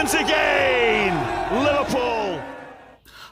once again, Liverpool.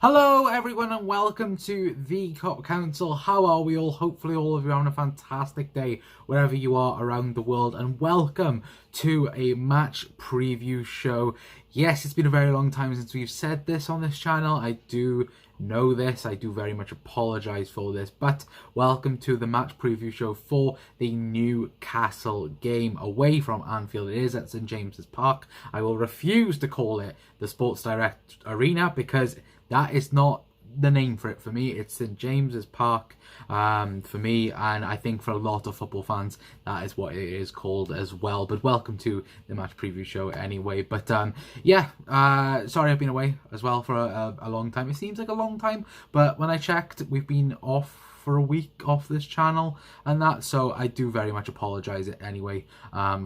Hello everyone and welcome to the Cop Council. How are we all? Hopefully all of you are having a fantastic day wherever you are around the world, and welcome to a match preview show. Yes, it's been a very long time since we've said this on this channel. I do know this. I do very much apologise for this, but welcome to the match preview show for the Newcastle game away from Anfield. It is at St James's Park. I will refuse to call it the Sports Direct Arena because that is not the name for it for me. It's St James's Park for me, and I think for a lot of football fans that is what it is called as well. But welcome to the match preview show anyway. But sorry I've been away as well for a long time. It seems like a long time, but when I checked, we've been off for a week off this channel and that, so I do very much apologise anyway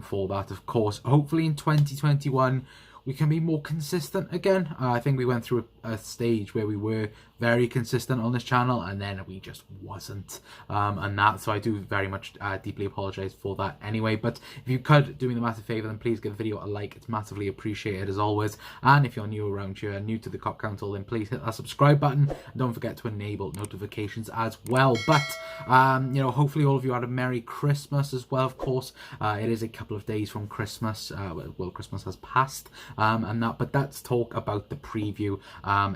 for that. Of course, hopefully in 2021 we can be more consistent again. I think we went through a stage where we were very consistent on this channel and then we just wasn't, and that, so I do very much deeply apologise for that anyway. But if you could do me the massive favour, then please give the video a like. It's massively appreciated as always, and if you're new around here, new to the Cop Council, then please hit that subscribe button and don't forget to enable notifications as well. But you know, hopefully all of you had a Merry Christmas as well. Of course, it is a couple of days from Christmas. Well, Christmas has passed and that, but let's talk about the preview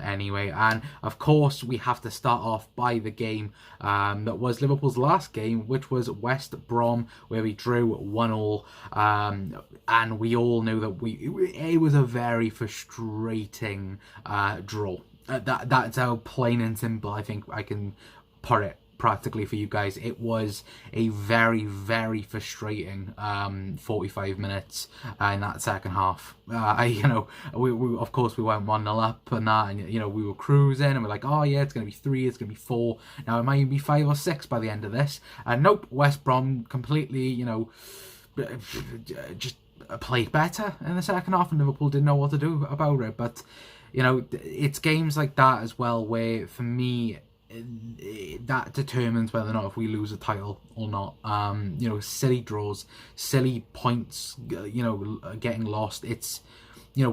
anyway. And of course we have to start off by the game that was Liverpool's last game, which was West Brom, where we drew 1-1, and we all know that it was a very frustrating draw. That's how plain and simple I think I can put it practically for you guys. It was a very, very frustrating 45 minutes in that second half. You know, we of course we went 1-0 up and that, and you know, we were cruising and we're like, oh yeah, it's gonna be 3, it's gonna be 4, now it might even be 5 or 6 by the end of this. And nope, West Brom completely, you know, just played better in the second half, and Liverpool didn't know what to do about it. But you know, it's games like that as well where, for me, that determines whether or not if we lose a title or not. You know, silly draws, silly points, you know, getting lost. It's, you know,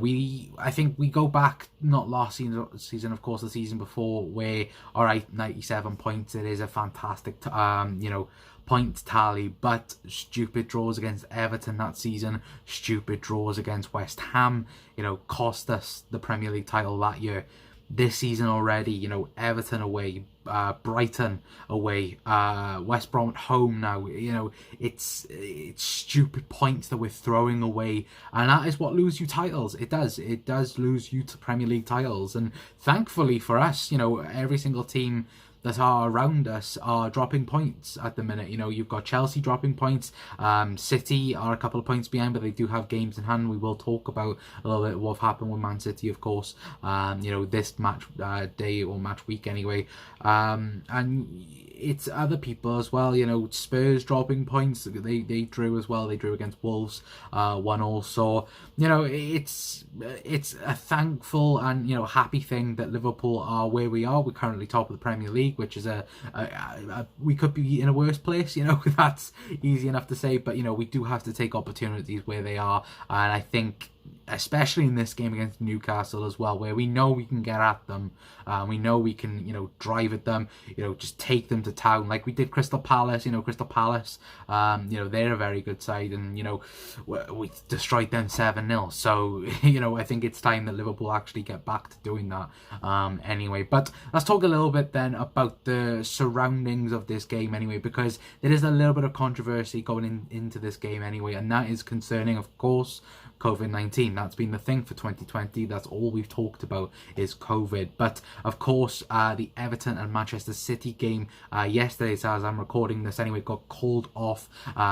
I think we go back, not last season, of course, the season before, where, all right, 97 points, it is a fantastic, you know, point tally, but stupid draws against Everton that season, stupid draws against West Ham, you know, cost us the Premier League title that year. This season already, you know, Everton away, Brighton away, West Brom at home now. You know, it's stupid points that we're throwing away, and that is what loses you titles. It does lose you to Premier League titles. And thankfully for us, you know, every single team that are around us are dropping points at the minute. You know, you've got Chelsea dropping points, City are a couple of points behind, but they do have games in hand. We will talk about a little bit of what happened with Man City, of course, you know, this match day or match week anyway, and it's other people as well. You know, Spurs dropping points, they drew as well. They drew against Wolves 1-1. So you know, it's a thankful and, you know, happy thing that Liverpool are where we are. We're currently top of the Premier League, which is we could be in a worse place, you know. That's easy enough to say, but you know, we do have to take opportunities where they are, and I think especially in this game against Newcastle as well, where we know we can get at them, we know we can, you know, drive at them, you know, just take them to town like we did Crystal Palace. You know, Crystal Palace, you know, they're a very good side, and you know, we destroyed them 7-0. So you know, I think it's time that Liverpool actually get back to doing that anyway. But let's talk a little bit then about the surroundings of this game anyway, because there is a little bit of controversy going into this game anyway, and that is concerning, of course, COVID-19. That's been the thing for 2020. That's all we've talked about is COVID. But of course, the Everton and Manchester City game yesterday, so as I'm recording this anyway, got called off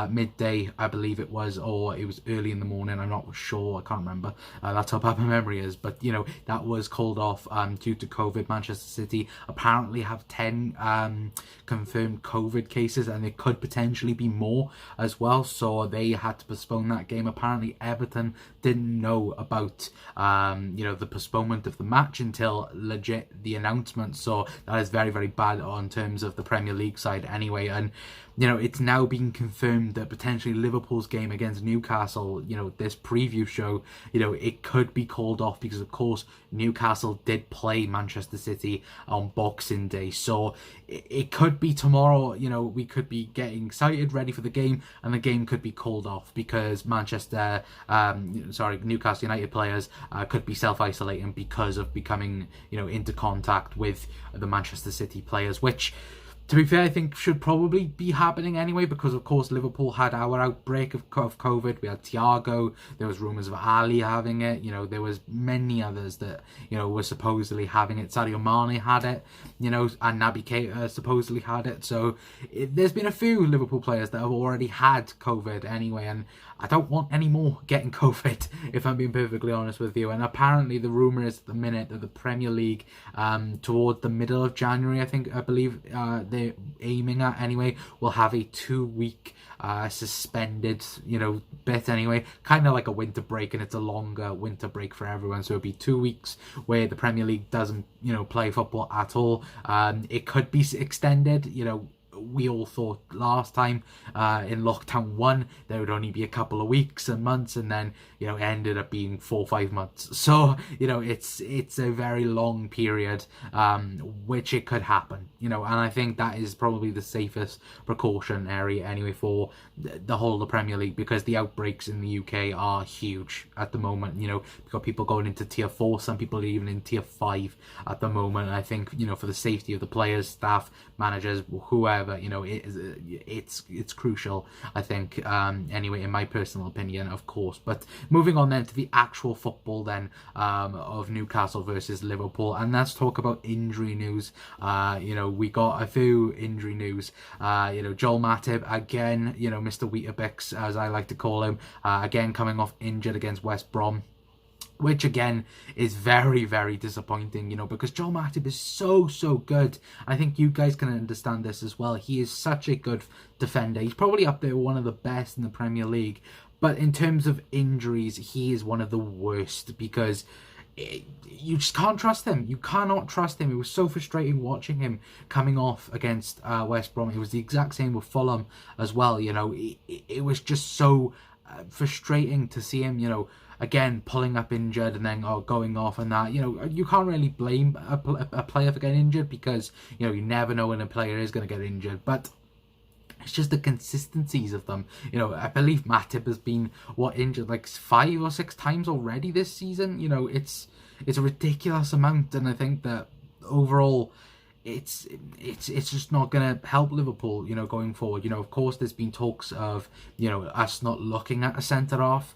midday, I believe it was, or it was early in the morning. I'm not sure. I can't remember. That's how bad my memory is. But you know, that was called off due to COVID. Manchester City apparently have 10 confirmed COVID cases, and there could potentially be more as well. So they had to postpone that game. Apparently, Everton didn't know about you know, the postponement of the match until legit the announcement. So that is very, very bad on terms of the Premier League side anyway. And you know, it's now been confirmed that potentially Liverpool's game against Newcastle, you know, this preview show, you know, it could be called off because, of course, Newcastle did play Manchester City on Boxing Day. So it could be tomorrow, you know, we could be getting excited, ready for the game, and the game could be called off because Newcastle United players could be self-isolating because of becoming, you know, into contact with the Manchester City players, which, to be fair, I think should probably be happening anyway because, of course, Liverpool had our outbreak of COVID. We had Thiago. There was rumours of Ali having it. You know, there was many others that, you know, were supposedly having it. Sadio Mane had it, you know, and Naby Keita supposedly had it. So there's been a few Liverpool players that have already had COVID anyway, and I don't want any more getting COVID, if I'm being perfectly honest with you. And apparently the rumour is at the minute that the Premier League, toward the middle of January, I believe they're aiming at anyway, will have a 2-week suspended, you know, bit anyway, kind of like a winter break, and it's a longer winter break for everyone. So it'll be 2 weeks where the Premier League doesn't, you know, play football at all. It could be extended, you know. We all thought last time in lockdown 1 there would only be a couple of weeks and months, and then, you know, it ended up being 4 or 5 months. So, you know, it's a very long period, which it could happen, you know, and I think that is probably the safest precaution area anyway for the whole of the Premier League, because the outbreaks in the UK are huge at the moment. You know, we've got people going into tier 4, some people are even in tier 5 at the moment. And I think, you know, for the safety of the players, staff, managers, whoever, you know, it's crucial, I think, anyway, in my personal opinion, of course. But moving on then to the actual football then, of Newcastle versus Liverpool, and let's talk about injury news. You know, we got a few injury news. You know, Joel Matip again, you know, Mr. Weetabix, as I like to call him, again coming off injured against West Brom, which again is very, very disappointing, you know, because Joel Matip is so good. I think you guys can understand this as well. He is such a good defender. He's probably up there one of the best in the Premier League, but in terms of injuries, he is one of the worst, because you just can't trust him. You cannot trust him. It was so frustrating watching him coming off against West Brom. It was the exact same with Fulham as well, you know. It was just so frustrating to see him, you know, again pulling up injured and then going off and that. You know, you can't really blame a player for getting injured, because, you know, you never know when a player is going to get injured, but it's just the consistencies of them. You know, I believe Matip has been injured like 5 or 6 times already this season. You know, it's a ridiculous amount, and I think that overall it's just not going to help Liverpool, you know, going forward. You know, of course, there's been talks of, you know, us not looking at a centre-half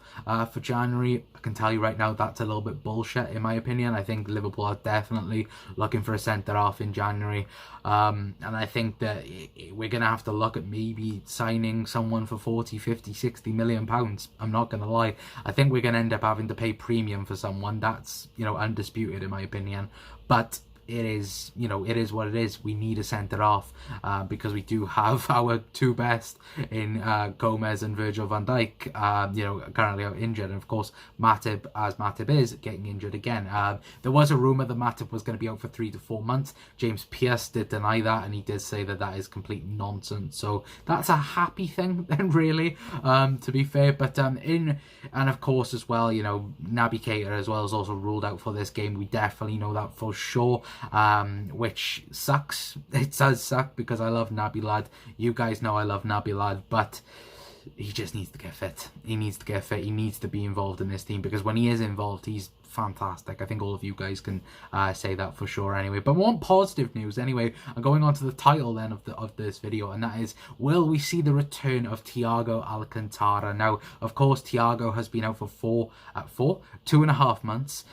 for January. I can tell you right now that's a little bit bullshit, in my opinion. I think Liverpool are definitely looking for a centre-half in January. And I think that we're going to have to look at maybe signing someone for 40, 50, 60 million pounds. I'm not going to lie. I think we're going to end up having to pay premium for someone. That's, you know, undisputed, in my opinion. But it is, you know, it is what it is. We need a centre-half because we do have our 2 best in Gomez and Virgil van Dijk, you know, currently out injured. And of course, Matip, as Matip is, getting injured again. There was a rumour that Matip was going to be out for 3 to 4 months. James Pearce did deny that, and he did say that that is complete nonsense. So that's a happy thing then, really, to be fair. But and of course as well, you know, Naby Keita as well is also ruled out for this game. We definitely know that for sure. Which sucks. It does suck, because I love Naby lad. You guys know I love Naby lad, but he just needs to get fit. He needs to get fit. He needs to be involved in this team, because when he is involved, he's fantastic. I think all of you guys can say that for sure anyway. But more positive news anyway, I'm going on to the title then of this video, and that is, will we see the return of Thiago Alcântara? Now, of course, Thiago has been out for 2.5 months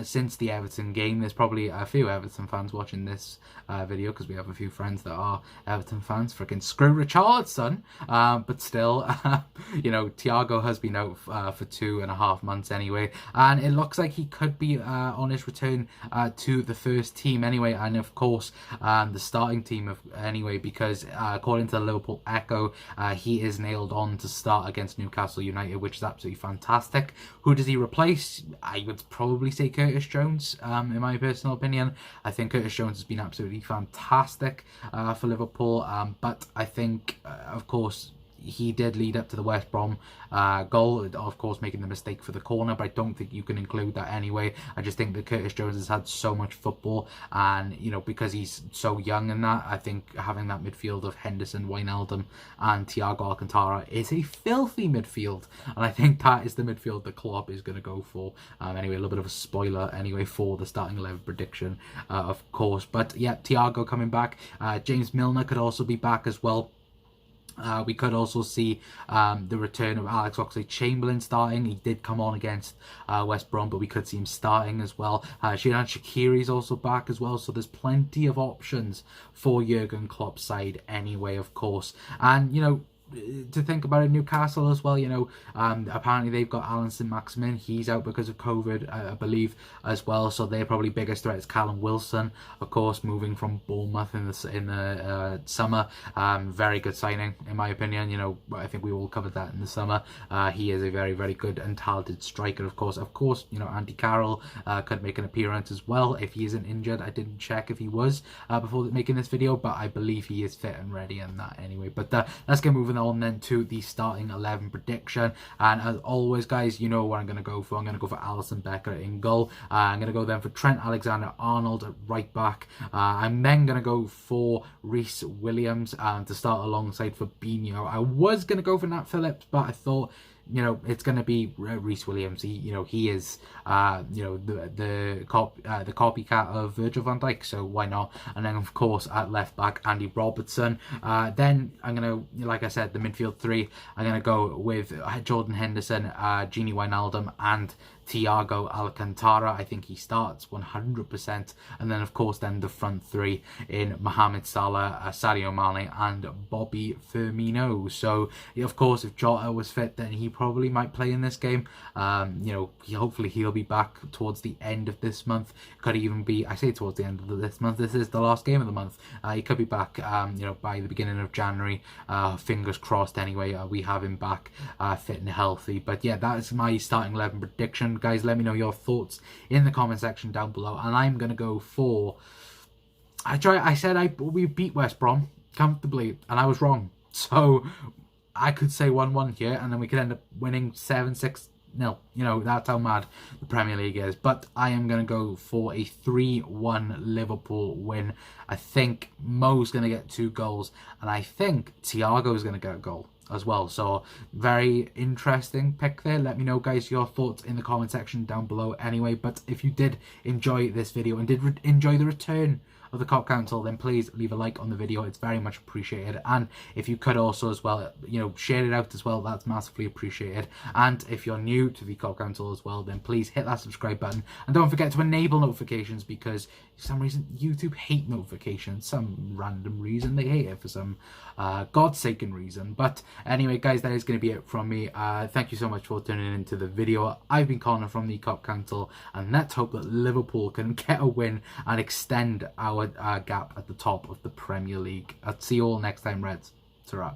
since the Everton game. There's probably a few Everton fans watching this video, because we have a few friends that are Everton fans. Freaking screw Richarlison. But still, you know, Thiago has been out for 2.5 months anyway, and it it looks like he could be on his return to the first team anyway, and of course the starting team anyway, because according to the Liverpool Echo, he is nailed on to start against Newcastle United, which is absolutely fantastic. Who does he replace? I would probably say Curtis Jones, in my personal opinion. I think Curtis Jones has been absolutely fantastic for Liverpool, but I think, of course, he did lead up to the West Brom goal, of course making the mistake for the corner, but I don't think you can include that anyway. I just think that Curtis Jones has had so much football, and you know, because he's so young in that, I think having that midfield of Henderson, Wijnaldum and Thiago Alcântara is a filthy midfield, and I think that is the midfield that Klopp is going to go for. Anyway, a little bit of a spoiler anyway for the starting 11 prediction, of course. But yeah, Thiago coming back. James Milner could also be back as well. We could also see the return of Alex Oxlade-Chamberlain starting. He did come on against West Brom, but we could see him starting as well. Xherdan Shaqiri is also back as well, so there's plenty of options for Jurgen Klopp's side anyway, of course. And, you know, to think about it, Newcastle as well, you know, apparently they've got Alan Saint-Maximin. He's out because of COVID, I believe, as well, so their probably biggest threat is Callum Wilson, of course, moving from Bournemouth in the summer. Very good signing, in my opinion. You know, I think we all covered that in the summer. He is a very, very good and talented striker, of course. You know, Andy Carroll could make an appearance as well if he isn't injured. I didn't check if he was before making this video, but I believe he is fit and ready and that anyway. But let's get moving on then to the starting 11 prediction. And as always, guys, you know what I'm going to go for. I'm going to go for Alisson Becker in goal. I'm going to go then for Trent Alexander-Arnold at right back. I'm then going to go for Reece Williams to start alongside Fabinho. I was going to go for Nat Phillips, but I thought, you know, it's going to be Reece Williams. He is, you know, the copycat of Virgil van Dijk, so why not? And then, of course, at left back, Andy Robertson. Then I'm going to, like I said, the midfield three, I'm going to go with Jordan Henderson, Gini Wijnaldum, and Thiago Alcântara. I think he starts 100%. And then, of course, then the front three in Mohamed Salah, Sadio Mane, and Bobby Firmino. So, of course, if Jota was fit, then he probably might play in this game. You know, hopefully he'll be back towards the end of this month. Could even be, I say towards the end of this month, this is the last game of the month. He could be back, you know, by the beginning of January. Fingers crossed anyway, we have him back fit and healthy. But yeah, that is my starting 11 prediction. Guys, let me know your thoughts in the comment section down below. And I'm going to go for, I said we beat West Brom comfortably, and I was wrong. So I could say 1-1 here, and then we could end up winning 7-6-0. You know, that's how mad the Premier League is. But I am going to go for a 3-1 Liverpool win. I think Mo's going to get 2 goals, and I think Thiago's going to get a goal as well. So very interesting pick there. Let me know, guys, your thoughts in the comment section down below anyway. But if you did enjoy this video and did enjoy the return of the Cop Council, then please leave a like on the video. It's very much appreciated. And if you could also as well, you know, share it out as well, that's massively appreciated. And if you're new to the Cop Council as well, then please hit that subscribe button, and don't forget to enable notifications, because for some reason YouTube hate notifications. Some random reason they hate it, for some godsaken reason. But anyway, guys, that is going to be it from me. Thank you so much for tuning into the video. I've been Connor from the Cop Council, and let's hope that Liverpool can get a win and extend our gap at the top of the Premier League. I'll see you all next time, Reds. Ta-ra.